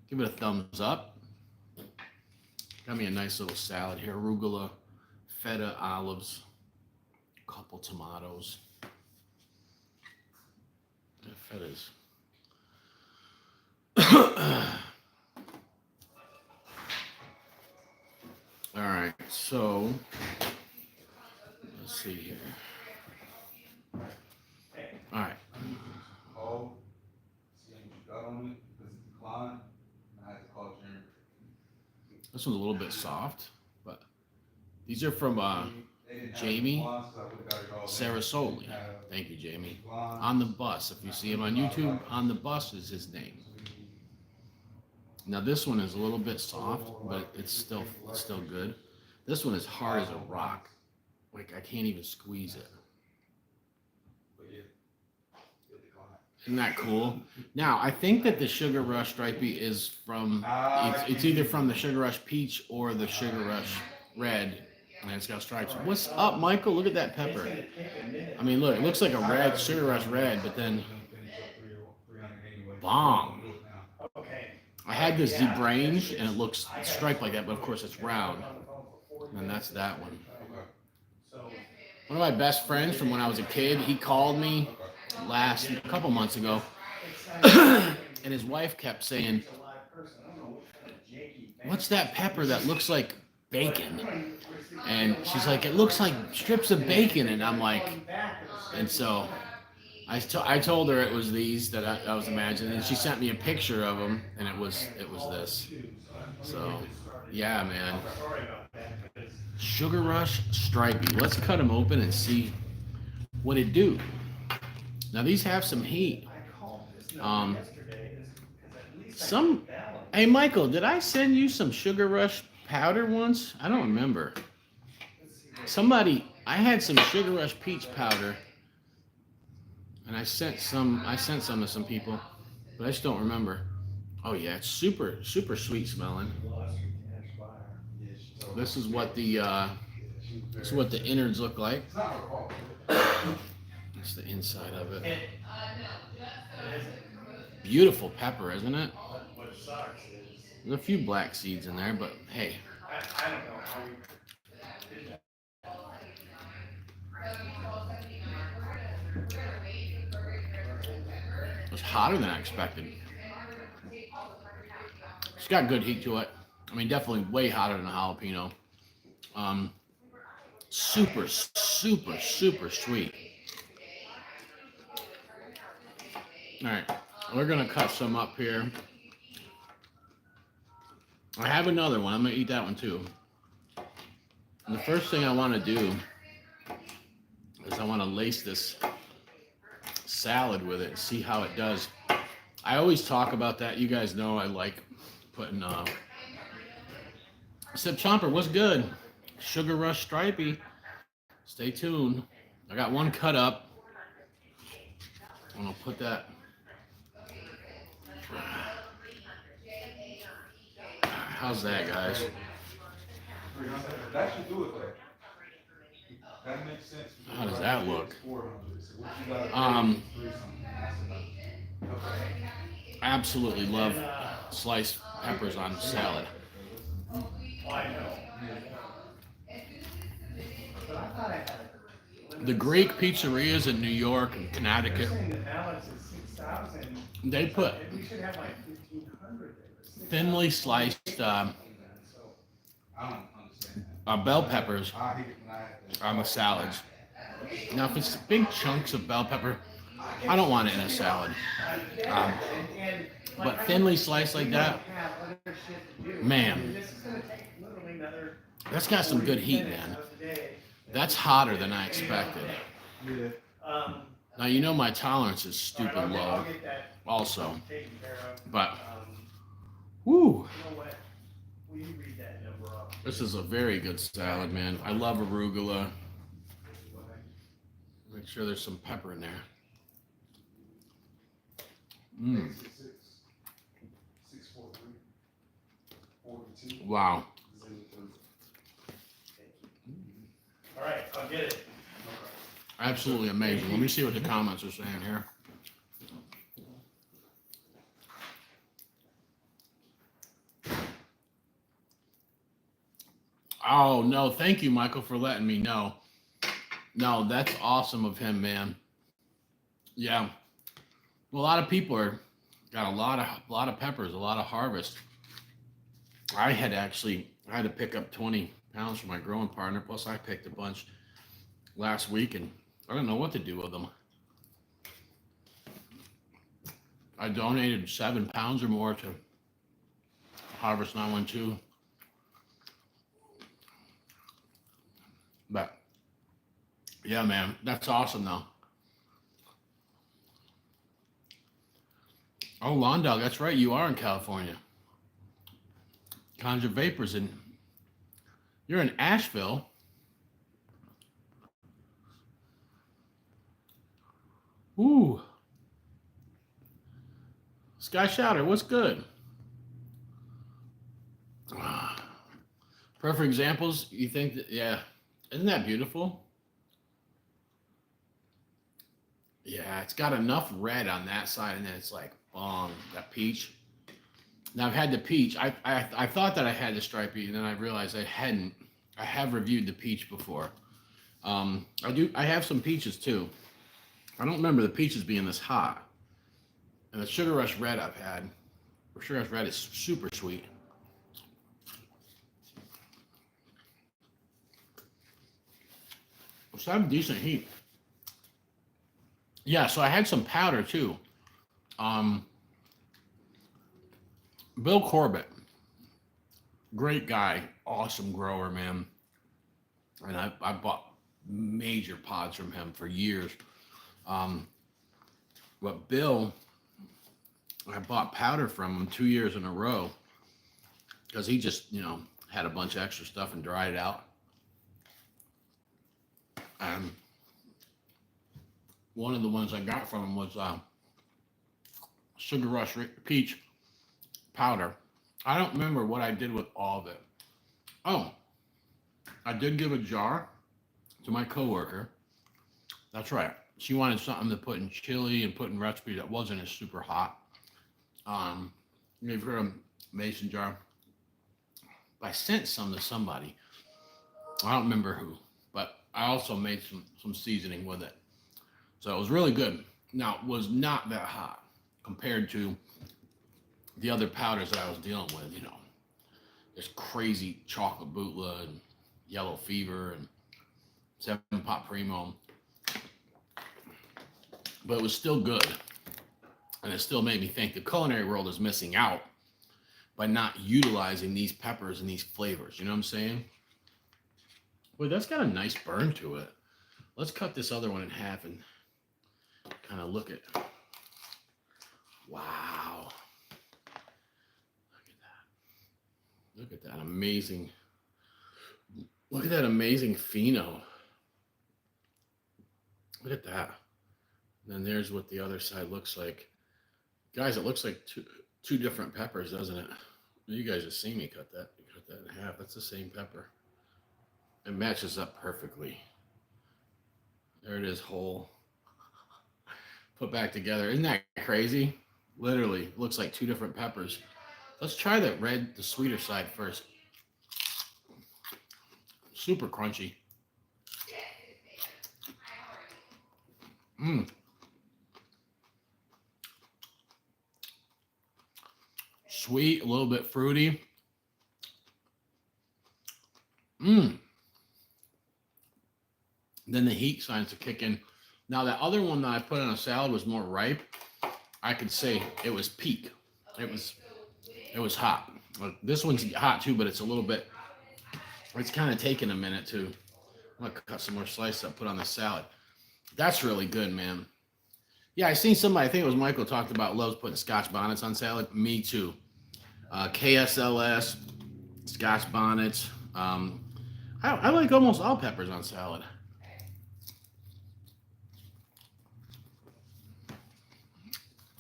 Give it a thumbs up. Got me a nice little salad here. Arugula, feta, olives, a couple tomatoes. The feta's. All right, so let's see here. All right. Oh, see what you got on it because it declined. I had to call Jeremy. This one's a little bit soft, but these are from Jamie Cerasoli. Thank you, Jamie. On the Bus. If you see him on YouTube, On the Bus is his name. Now this one is a little bit soft, but it's still good. This one is hard as a rock. Like I can't even squeeze it. Isn't that cool? Now I think that the Sugar Rush Stripey is from it's either from the Sugar Rush Peach or the Sugar Rush Red, and it's got stripes. What's up, Michael? Look at that pepper. I mean, look, it looks like a red Sugar Rush Red, but then bomb. I had this Zebrange, and it looks striped like that, but of course it's round. And that's that one. One of my best friends from when I was a kid, he called me a couple months ago, and his wife kept saying, "What's that pepper that looks like bacon?" And she's like, "It looks like strips of bacon," and I'm like, and so I told her it was these that I was imagining, and she sent me a picture of them, and it was this. So, yeah, man. Sugar Rush Stripey. Let's cut them open and see what it do. Now these have some heat. Hey Michael, did I send you some Sugar Rush powder once? I don't remember. I had some Sugar Rush peach powder. And I sent some to some people, but I just don't remember. Oh yeah, it's super sweet smelling. This is what the innards look like. That's the inside of it. Beautiful pepper, isn't it? There's a few black seeds in there, but hey. It's hotter than I expected. It's got good heat to it. I mean, definitely way hotter than a jalapeno. Super sweet. All right, we're gonna cut some up here. I have another one. I'm gonna eat that one too. And the first thing I want to do is I want to lace this salad with it and see how it does. I always talk about that. You guys know I like putting Sip Chomper, what's good? Sugar Rush Stripey. Stay tuned. I got one cut up. I'm gonna put that. How's that, guys? That should do it though. That makes sense. How does that look? Absolutely love sliced peppers on salad. The Greek pizzerias in New York and Connecticut, they put thinly sliced bell peppers on the salads. Now, if it's big chunks of bell pepper, I don't want it in a salad. But thinly sliced like that, man, that's got some good heat, man. That's hotter than I expected. Now, you know my tolerance is stupid low also. But, whoo. This is a very good salad, man. I love arugula. Make sure there's some pepper in there. Mmm. Wow. All right, I'll get it. Absolutely amazing. Let me see what the comments are saying here. Oh no, thank you, Michael, for letting me know. No, that's awesome of him, man. Yeah, well, a lot of people are got a lot of peppers, a lot of harvest. I had to pick up 20 pounds for my growing partner. Plus, I picked a bunch last week, and I don't know what to do with them. I donated 7 pounds or more to Harvest 912. But yeah, man, that's awesome though. Oh, Londog, that's right. You are in California. Conjure Vapors, and you're in Asheville. Ooh, Sky Shouter, what's good? Perfect examples. You think that? Yeah, isn't that beautiful? Yeah, it's got enough red on that side, and then it's like, that peach. Now I've had the peach. I thought that I had the stripey, and then I realized I hadn't. I have reviewed the peach before. I do. I have some peaches too. I don't remember the peaches being this hot. And the Sugar Rush Red I've had. Or Sugar Rush Red is super sweet. It's having decent heat. Yeah, so I had some powder too. Um, Bill Corbett, great guy, awesome grower, man. And I bought major pods from him for years. Um, but Bill, I bought powder from him 2 years in a row because he just, had a bunch of extra stuff and dried it out. And one of the ones I got from him was Sugar Rush Peach powder. I don't remember what I did with all of it. Oh, I did give a jar to my coworker. That's right. She wanted something to put in chili and put in recipe that wasn't as super hot. Gave her a mason jar. I sent some to somebody. I don't remember who, but I also made some seasoning with it. So it was really good. Now, it was not that hot compared to the other powders that I was dealing with, this crazy chocolate bootla and yellow fever and 7-Pot Primo. But it was still good. And it still made me think the culinary world is missing out by not utilizing these peppers and these flavors. You know what I'm saying? Boy, that's got a nice burn to it. Let's cut this other one in half and kind of look at. Wow. Look at that amazing. Look at that amazing pheno. Look at that. And then there's what the other side looks like. Guys, it looks like two different peppers, doesn't it? You guys have seen me cut that. Cut that in half. That's the same pepper. It matches up perfectly. There it is, whole. Put back together. Isn't that crazy? Literally, looks like two different peppers. Let's try the red, the sweeter side first. Super crunchy. Sweet, a little bit fruity. Then the heat signs to kick in. Now that other one that I put on a salad was more ripe. I could say it was peak. It was hot. This one's hot too, but it's a little bit. It's kind of taking a minute to. I'm gonna cut some more slices up, put on the salad. That's really good, man. Yeah, I seen somebody. I think it was Michael talked about loves putting Scotch bonnets on salad. Me too. KSLS, Scotch bonnets. I like almost all peppers on salad.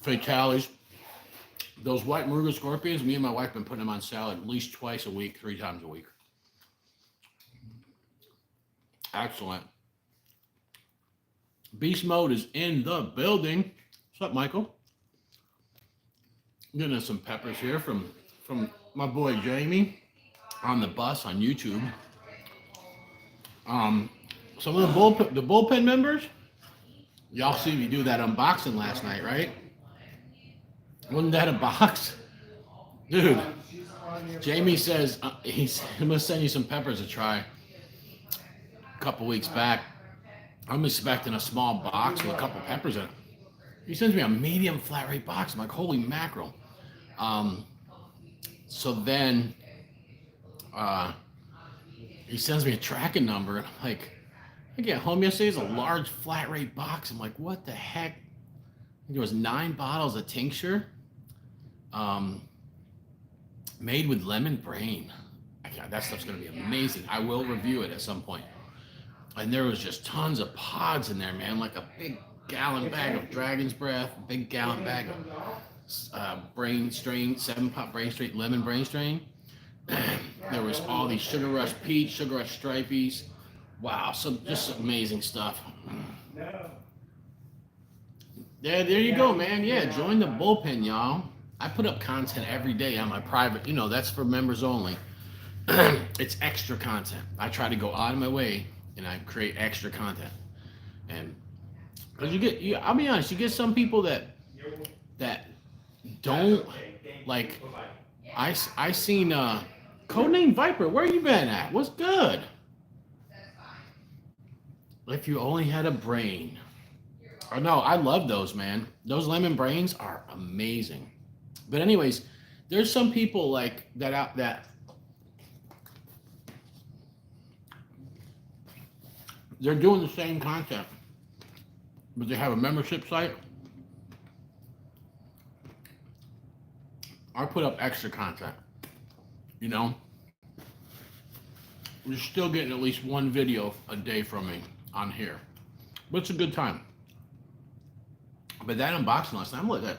Fatales. Those white Muruga scorpions, me and my wife have been putting them on salad at least twice a week, 3 times a week. Excellent. Beast Mode is in the building. What's up, Michael? I'm getting us some peppers here from my boy Jamie on the bus on YouTube. Some of the bullpen members, y'all see me do that unboxing last night, right? Wasn't that a box? Dude, Jamie says he's gonna send you some peppers to try a couple weeks back. I'm expecting a small box with a couple peppers in it. He sends me a medium flat rate box. I'm like, holy mackerel. So then he sends me a tracking number, and I'm like, I get home yesterday, it's a large flat rate box. I'm like, what the heck? There was 9 bottles of tincture, made with lemon brain. God, that stuff's gonna be amazing. I will review it at some point. And there was just tons of pods in there, man, like a big gallon bag of Dragon's Breath, big gallon bag of brain strain, 7-pot brain strain, lemon brain strain. There was all these Sugar Rush Peach, Sugar Rush Stripeys. Wow, just amazing stuff. Yeah, there you go, man. Yeah, join the bullpen, y'all. I put up content every day on my private, that's for members only. It's extra content. I try to go out of my way and I create extra content. And because I'll be honest, you get some people that don't like. I seen Codename Viper. Where you been at? What's good? If you only had a brain. Oh no, I love those, man. Those lemon brains are amazing. But anyways, there's some people like that they're doing the same content, but they have a membership site. I put up extra content. You're still getting at least one video a day from me on here. But it's a good time. But that unboxing last night, I'm looking at.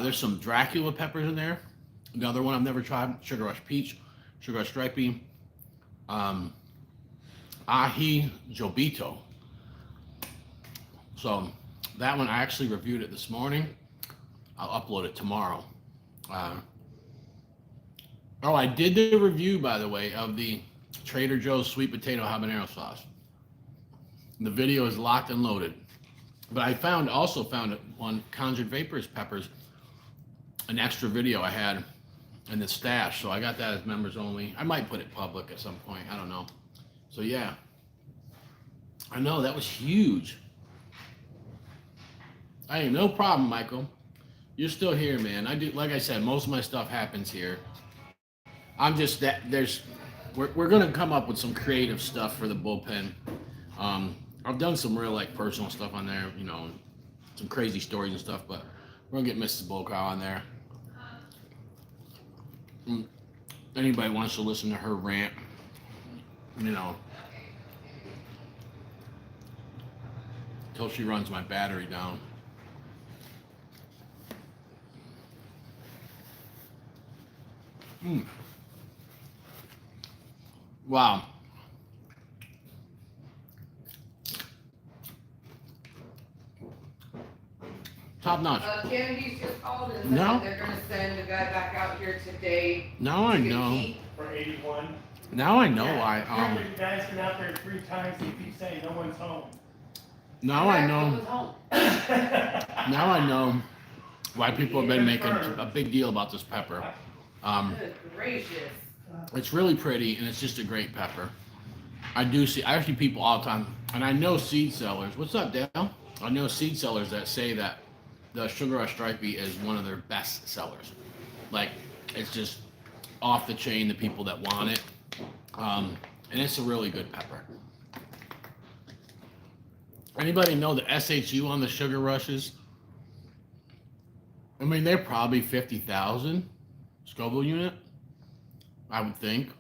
There's some Dracula peppers in there. Another one I've never tried, Sugar Rush Peach, Sugar Rush Stripey, Ahi Jobito. So that one, I actually reviewed it this morning. I'll upload it tomorrow. I did the review, by the way, of the Trader Joe's sweet potato habanero sauce. The video is locked and loaded. But I also found on Conjured Vapors peppers, an extra video I had in the stash. So I got that as members only. I might put it public at some point. I don't know. So yeah. I know, that was huge. Hey, no problem, Michael. You're still here, man. Like I said, most of my stuff happens here. I'm just we're gonna come up with some creative stuff for the bullpen. I've done some real personal stuff on there, some crazy stories and stuff, but we're gonna get Mrs. Bullcow on there. Anybody wants to listen to her rant, till she runs my battery down. Wow. Top notch. Kennedy's just called and said they're gonna send a guy back out here today. Now I know. For 81. Now I know why. You guys been out there 3 times and you keep saying no one's home. Now I know. Now I know why people have been making a big deal about this pepper. Good gracious. It's really pretty, and it's just a great pepper. I see people all the time, and I know seed sellers. What's up, Dale? I know seed sellers that say that the Sugar Rush Stripey is one of their best sellers. It's just off the chain, the people that want it. And it's a really good pepper. Anybody know the SHU on the Sugar Rushes? I mean, they're probably 50,000 Scoville unit, I would think.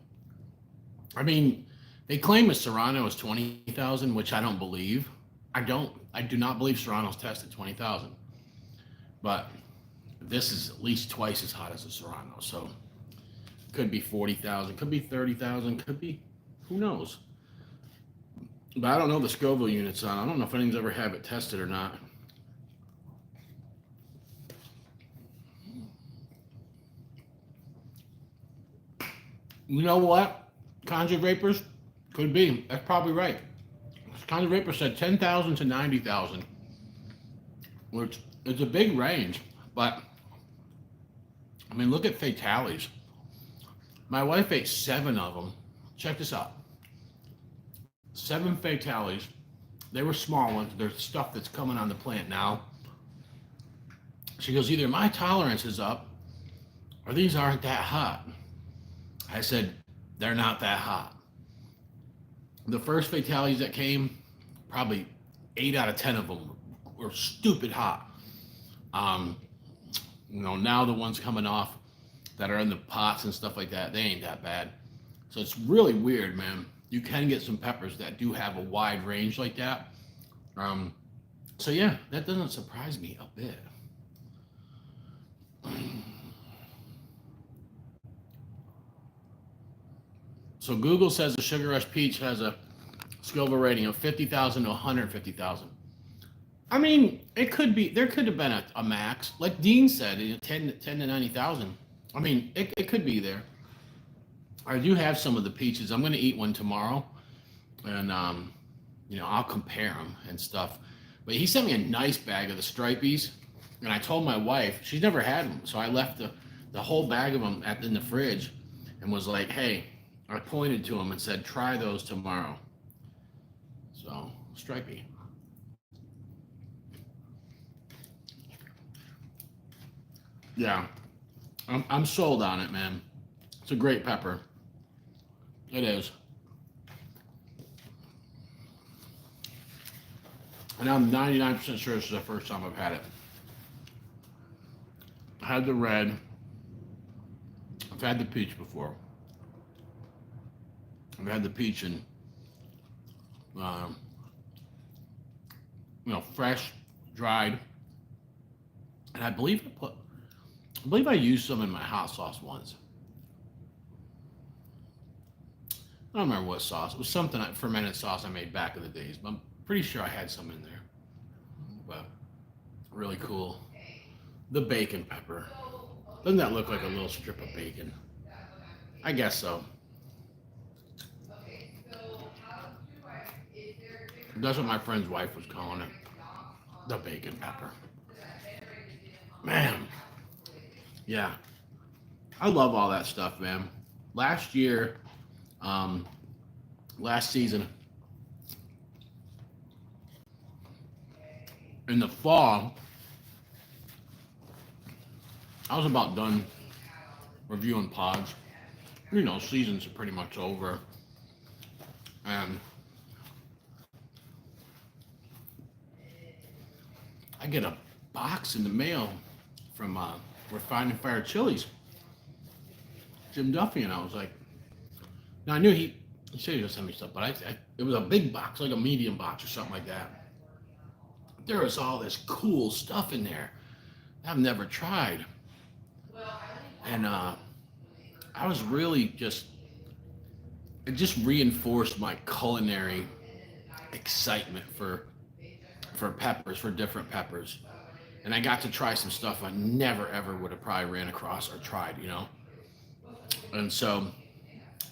I mean, they claim a Serrano is 20,000, which I don't believe. I do not believe Serrano's tested 20,000. But this is at least twice as hot as a Serrano, so could be 40,000, could be 30,000, could be, who knows? But I don't know the Scoville units on. I don't know if anyone's ever have it tested or not. You know what? Conjured Vapors, Could be. That's probably right. Connie Ripper said 10,000 to 90,000, which is a big range. But I mean, look at fatalities. My wife ate 7 of them. Check this out. 7 fatalities. They were small ones. There's stuff that's coming on the plant now. She goes, either my tolerance is up or these aren't that hot. I said, they're not that hot. The first fatalities that came, probably 8 out of 10 of them were stupid hot. Now the ones coming off that are in the pots and stuff like that, they ain't that bad. So it's really weird, man. You can get some peppers that do have a wide range like that. So yeah, that doesn't surprise me a bit. So Google says the Sugar Rush Peach has a Scoville rating of 50,000 to 150,000. I mean, it could be, there could have been a max. Like Dean said, 10 to 90,000. I mean, it could be there. I do have some of the peaches. I'm going to eat one tomorrow. And, I'll compare them and stuff. But he sent me a nice bag of the Stripeys. And I told my wife, she's never had them. So I left the whole bag of them in the fridge and was like, hey, I pointed to them and said, try those tomorrow. So, Stripey. Yeah, I'm sold on it, man. It's a great pepper. It is. And I'm 99% sure this is the first time I've had it. I had the red. I've had the peach before. I've had the peach in, fresh, dried. And I believe I used some in my hot sauce once. I don't remember what sauce. It was something, fermented sauce I made back in the days, but I'm pretty sure I had some in there. But really cool. The bacon pepper. Doesn't that look like a little strip of bacon? I guess so. That's what my friend's wife was calling it. The bacon pepper. Man. Yeah. I love all that stuff, man. Last year, last season, in the fall, I was about done reviewing pods. Seasons are pretty much over. And I get a box in the mail from Refined and Fired Chilies. Jim Duffy, and I was like, now I knew he said he was gonna send me stuff, but it was a big box, like a medium box or something like that. There was all this cool stuff in there I've never tried. And I was really it just reinforced my culinary excitement for peppers, for different peppers. And I got to try some stuff I never ever would have probably ran across or tried, And so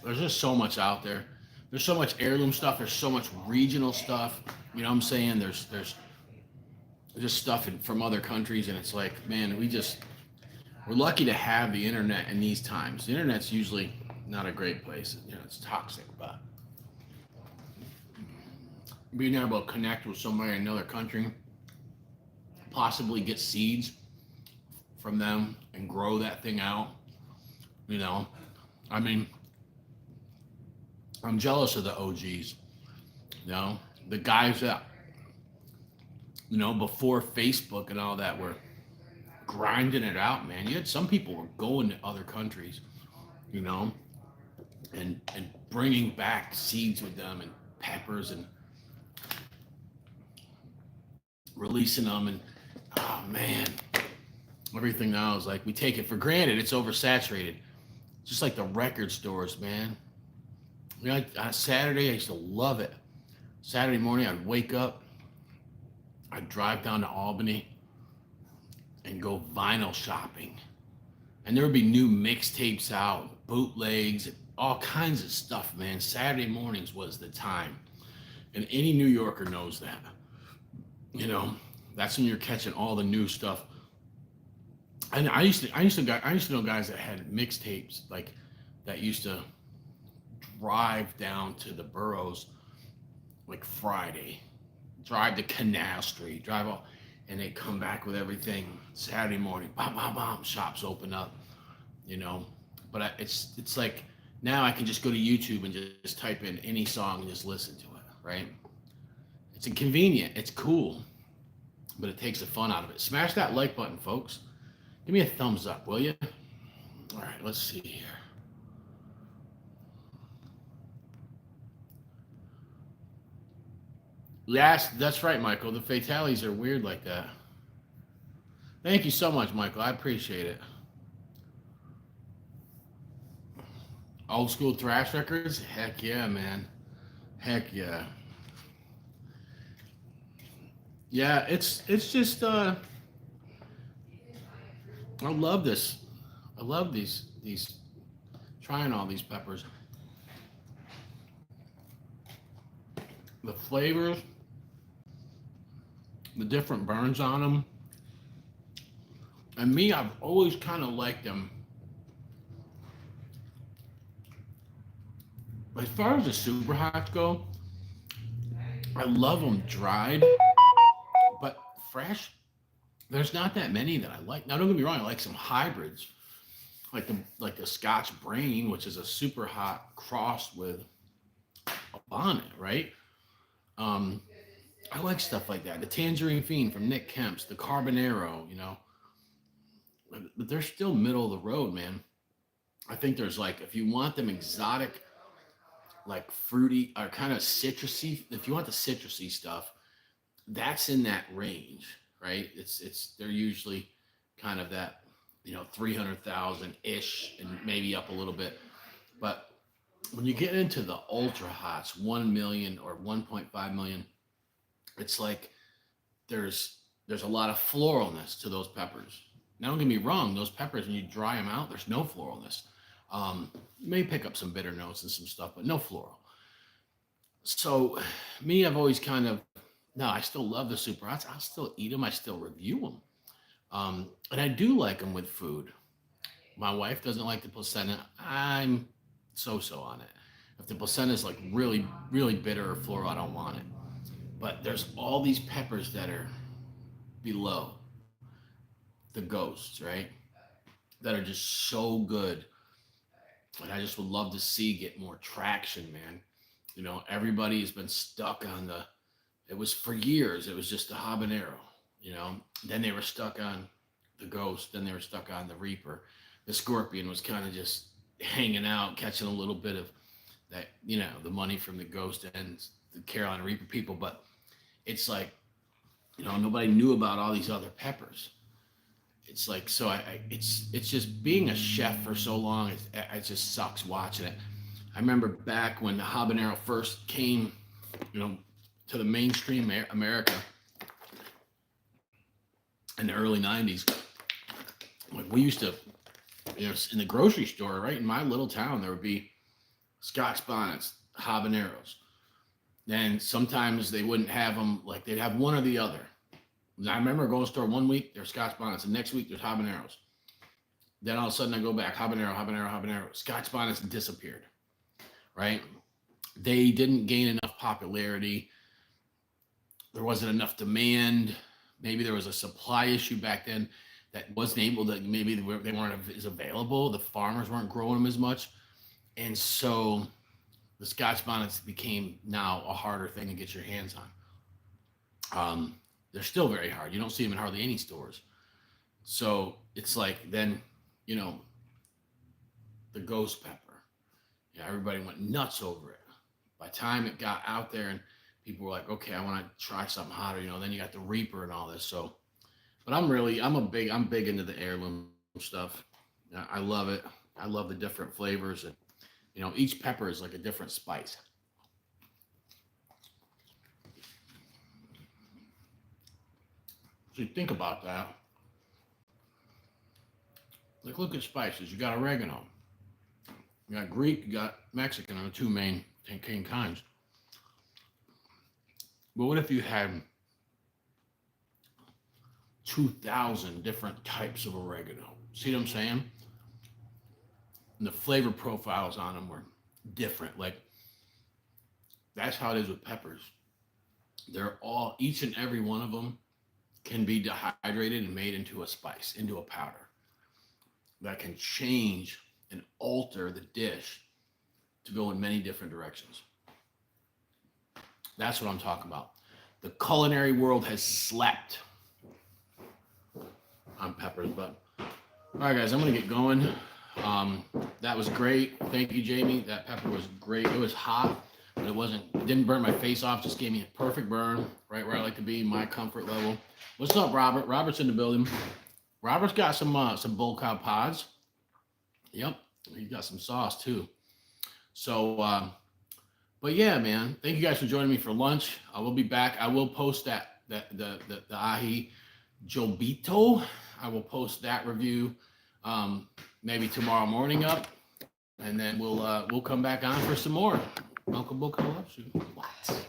there's just so much out there. There's so much heirloom stuff. There's so much regional stuff. You know what I'm saying? There's just stuff from other countries, and it's like, man, we're lucky to have the internet in these times. The internet's usually not a great place. It's toxic, but being able to connect with somebody in another country, possibly get seeds from them and grow that thing out. I mean, I'm jealous of the OGs, the guys that, before Facebook and all that were grinding it out, man. You had some people were going to other countries, and bringing back seeds with them and peppers and releasing them. And oh man, everything now is like, we take it for granted. It's oversaturated. Just like the record stores, man. On Saturday, I used to love it. Saturday morning, I'd wake up, I'd drive down to Albany and go vinyl shopping. And there would be new mixtapes out, bootlegs, all kinds of stuff, man. Saturday mornings was the time. And any New Yorker knows that. You know, that's when you're catching all the new stuff. And I used to know guys that had mixtapes like that used to drive down to the boroughs like Friday, drive to Canal Street, drive all, and they come back with everything Saturday morning. Bam, bam, bam. Shops open up, you know. But it's like now I can just go to YouTube and just type in any song and just listen to it, right? It's inconvenient. It's cool, but it takes the fun out of it. Smash that like button, folks. Give me a thumbs up, will you? All right, let's see here. Yes, that's right, Michael. The fatalities are weird like that. Thank you so much, Michael. I appreciate it. Old school thrash records? Heck yeah, man. Heck yeah. Yeah, it's just I love this. I love these trying all these peppers. The flavors, the different burns on them. And me, I've always kind of liked them. As far as the super hots go, I love them dried, but fresh. There's not that many that I like. Now, don't get me wrong. I like some hybrids, like the Scotch Brain, which is a super hot crossed with a bonnet, right? I like stuff like that. The Tangerine Fiend from Nick Kemp's, the Carbonero, you know. But they're still middle of the road, man. I think there's like, if you want them exotic, like fruity or kind of citrusy, if you want the citrusy stuff, that's in that range, right? They're usually kind of that, you know, 300,000 ish and maybe up a little bit. But when you get into the ultra hots, 1 million or 1.5 million, it's like there's a lot of floralness to those peppers. Now, don't get me wrong, those peppers, when you dry them out, there's no floralness. You may pick up some bitter notes and some stuff, but no floral. So, me, I've always kind of, no, I still love the super hots. I'll still eat them. I still review them. And I do like them with food. My wife doesn't like the placenta. I'm so on it. If the placenta is like really, really bitter or floral, I don't want it. But there's all these peppers that are below the ghosts, right? That are just so good. And I just would love to see get more traction, man. You know, everybody has been stuck on it was for years, it was just the habanero, you know. Then they were stuck on the ghost, then they were stuck on the reaper. The scorpion was kind of just hanging out, catching a little bit of that, you know, the money from the ghost and the Carolina Reaper people. But it's like, you know, nobody knew about all these other peppers. It's like, so it's just being a chef for so long, it just sucks watching it. I remember back when the habanero first came, you know, to the mainstream America in the early 90s. Like, we used to, you know, in the grocery store, right in my little town, there would be Scotch bonnets, habaneros. Then sometimes they wouldn't have them, like they'd have one or the other. I remember going to the store one week, there's Scotch bonnets, and next week there's habaneros. Then all of a sudden I go back, habanero. Scotch bonnets disappeared, right? They didn't gain enough popularity. There wasn't enough demand. Maybe there was a supply issue back then that wasn't able to, maybe they weren't as available. The farmers weren't growing them as much. And so the Scotch bonnets became now a harder thing to get your hands on. They're still very hard. You don't see them in hardly any stores. So it's like then, you know, the ghost pepper. Yeah, everybody went nuts over it. By the time it got out there and people were like, okay, I want to try something hotter, you know, then you got the Reaper and all this. So, but I'm big into the heirloom stuff. I love it. I love the different flavors, and, you know, each pepper is like a different spice. So you think about that. Like, look at spices. You got oregano. You got Greek, you got Mexican are the two main kinds. But what if you had 2,000 different types of oregano? See what I'm saying? And the flavor profiles on them were different. Like, that's how it is with peppers. They're all, each and every one of them can be dehydrated and made into a spice, into a powder that can change and alter the dish to go in many different directions. That's what I'm talking about. The culinary world has slept on peppers, but all right, guys, I'm gonna get going. That was great. Thank you, Jamie. That pepper was great. It was hot, but it didn't burn my face off. Just gave me a perfect burn, right where I like to be, my comfort level. What's up, Robert? Robert's in the building. Robert's got some bull cow pods. Yep, he's got some sauce too. So, but yeah, man, thank you guys for joining me for lunch. I will be back. I will post the ahi jobito. I will post that review maybe tomorrow morning up, and then we'll come back on for some more. Uncle Book loves you. What?